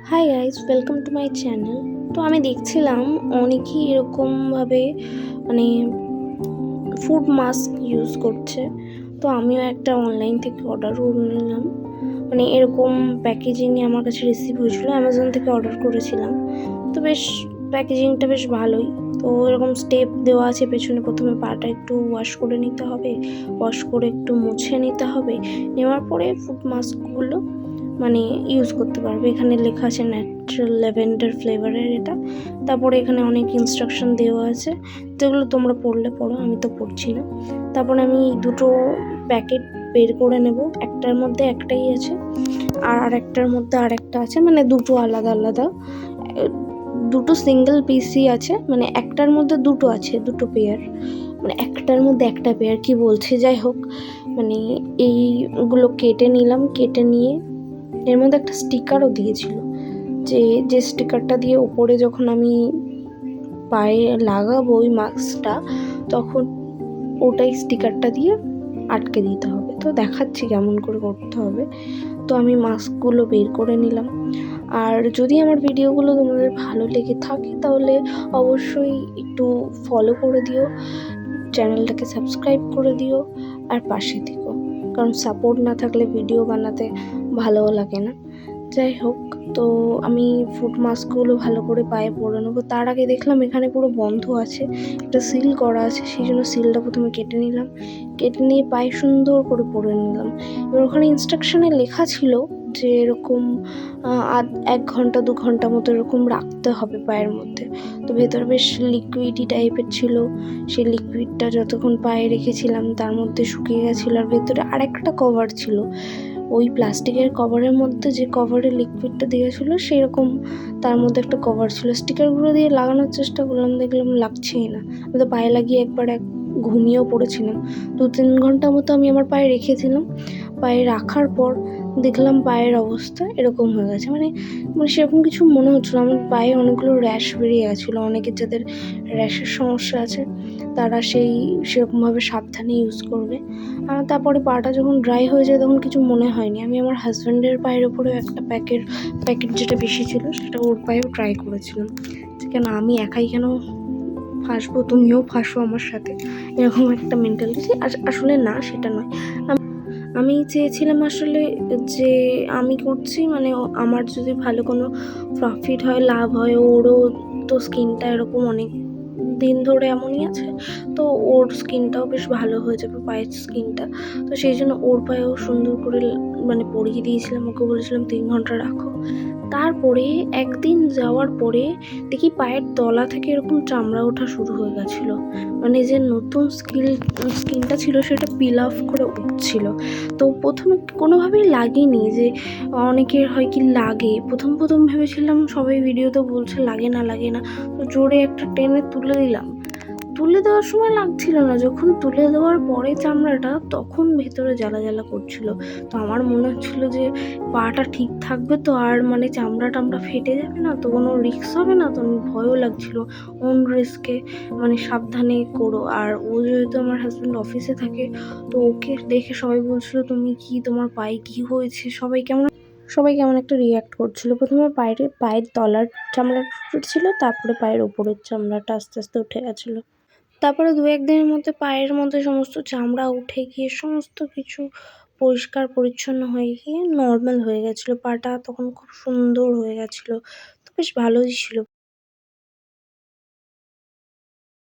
Hi guys, welcome to my channel. তো আমি দেখছিলাম অনেকেই এরকমভাবে মানে ফুড মাস্ক ইউজ করছে। তো আমিও একটা অনলাইন থেকে অর্ডার করে নিলাম। মানে এরকম প্যাকেজিংয়ে আমার কাছে রিসিভ হয়েছিল, অ্যামাজন থেকে অর্ডার করেছিলাম। তো বেশ প্যাকেজিংটা বেশ ভালোই। তো এরকম স্টেপ দেওয়া আছে পেছনে, প্রথমে পাটা একটু ওয়াশ করে নিতে হবে, ওয়াশ করে একটু মুছে নিতে হবে, নেওয়ার পরে ফুড মাস্কগুলো মানে ইউজ করতে পারবে। এখানে লেখা আছে ন্যাচারাল ল্যাভেন্ডার ফ্লেভারের এটা। তারপরে এখানে অনেক ইনস্ট্রাকশন দেওয়া আছে, যেগুলো তোমরা পড়লে পড়ো, আমি তো পড়ছি না। তারপরে আমি দুটো প্যাকেট বের করে নেব। একটার মধ্যে একটাই আছে আর আরেকটার মধ্যে আরেকটা আছে, মানে দুটো আলাদা আলাদা, দুটো সিঙ্গেল পিসই আছে। মানে একটার মধ্যে দুটো আছে, দুটো পেয়ার, মানে একটার মধ্যে একটা পেয়ার কি বলছে, যাই হোক। মানে এইগুলো কেটে নিলাম, কেটে নিয়ে এর মধ্যে একটা স্টিকারও দিয়েছিল, যে স্টিকারটা দিয়ে ওপরে যখন আমি পায়ে লাগাবো ওই মাস্কটা, তখন ওটাই স্টিকারটা দিয়ে আটকে দিতে হবে। তো দেখাচ্ছি কেমন করে করতে হবে। তো আমি মাস্কগুলো বের করে নিলাম। আর যদি আমার ভিডিওগুলো তোমাদের ভালো লেগে থাকে তাহলে অবশ্যই একটু ফলো করে দিও, চ্যানেলটাকে সাবস্ক্রাইব করে দিও আর পাশে থেকো, কারণ সাপোর্ট না থাকলে ভিডিও বানাতে ভালোও লাগে না। যাই হোক, তো আমি ফুড মাস্কগুলো ভালো করে পায়ে পরে নেবো। তার আগে দেখলাম এখানে পুরো বন্ধ আছে, একটা সিল করা আছে, সেই জন্য সিলটা প্রথমে কেটে নিলাম। কেটে নিয়ে পায়ে সুন্দর করে পরে নিলাম। এবার ওখানে ইনস্ট্রাকশনে লেখা ছিল যে এরকম 1 ঘন্টা 2 ঘন্টা মতো এরকম রাখতে হবে পায়ের মধ্যে। তো ভেতরে বেশ লিকুইডি টাইপের ছিল, সেই লিকুইডটা যতক্ষণ পায়ে রেখেছিলাম তার মধ্যে শুকিয়ে গেছিলো। আর ভেতরে আরেকটা কভার ছিল, ওই প্লাস্টিকের কভারের মধ্যে যে কভারে লিকুইডটা দিয়েছিল সেরকম তার মধ্যে একটা কভার ছিল। স্টিকারগুলো দিয়ে লাগানোর চেষ্টা করলাম, দেখলাম লাগছেই না। আমি তো পায়ে লাগিয়ে একবার ঘুমিয়েও পড়েছিলাম। 2-3 ঘন্টা মতো আমি আমার পায়ে রেখেছিলাম। পায়ে রাখার পর দেখলাম পায়ের অবস্থা এরকম হয়ে গেছে। মানে মানে সেরকম কিছু মনে হচ্ছিলো। আমার পায়ে অনেকগুলো র্যাশ বেরিয়ে গেছিলো। অনেকের যাদের র্যাশের সমস্যা আছে তারা সেরকমভাবে সাবধানে ইউজ করবে। তারপরে পাটা যখন ড্রাই হয়ে যায় তখন কিছু মনে হয়নি। আমি আমার হাজব্যান্ডের পায়ের ওপরেও একটা প্যাকেট যেটা বেশি ছিল সেটা ওর পায়েও ট্রাই করেছিলাম, যে কেন আমি একাই কেন ফাঁসবো, তুমিও ফাঁসো আমার সাথে, এরকম একটা মেন্টালিটি। আসলে না, সেটা নয়। আমি চেয়েছিলাম আসলে যে আমি করছি, মানে আমার যদি ভালো কোনো প্রফিট হয়, লাভ হয়, ওরও তো স্কিনটা এরকম অনেক দিন ধরে এমনই আছে, তো ওর স্কিনটাও বেশ ভালো হয়ে যাবে, পায়ের স্কিনটা। তো সেই জন্য ওর পায়েও সুন্দর করে মানে পরিয়ে দিয়েছিলাম, ওকে বলেছিলাম 3 ঘন্টা রাখো। তারপরে একদিন যাওয়ার পরে দেখি পায়ের তলা থেকে এরকম চামড়া ওঠা শুরু হয়ে গেছিলো। মানে যে নতুন স্কিনটা ছিল সেটা পিল অফ করে উঠছিল। তো প্রথমে কোনোভাবেই লাগেনি, যে অনেকের হয় কি লাগে, প্রথম ভেবেছিলাম, সবাই ভিডিওতে বলছে লাগে না লাগে না, তো জোরে একটা টেনে তুলে দিলাম। তুলে দেওয়ার সময় লাগছিল না, যখন তুলে দেওয়ার পরে চামড়াটা, তখন ভেতরে জ্বালা জ্বালা করছিল। তো আমার মনে হচ্ছিল যে পাটা ঠিক থাকবে তো, আর মানে চামড়া টামড়া ফেটে যাবে না তো, কোনো রিস্ক হবে না তো। আমি ভয়ও লাগছিল, ওন রিস্কে মানে সাবধানে করো। আর ও যেহেতু আমার হাজব্যান্ড অফিসে থাকে, তো ওকে দেখে সবাই বলছিল তুমি কি, তোমার পায়ে কি হয়েছে, সবাই কেমন একটা রিয়াক্ট করছিল। প্রথমে পায়ের তলার চামড়াটা উঠেছিল, তারপরে পায়ের ওপরের চামড়াটা আস্তে আস্তে উঠে গেছিলো। তারপরে 2-1 দিনের মধ্যে পায়ের মধ্যে সমস্ত চামড়া উঠে গিয়ে সমস্ত কিছু পরিষ্কার পরিচ্ছন্ন হয়ে গিয়ে নর্মাল হয়ে গেছিলো। পাটা তখন খুব সুন্দর হয়ে গেছিলো। তো বেশ ভালোই ছিল।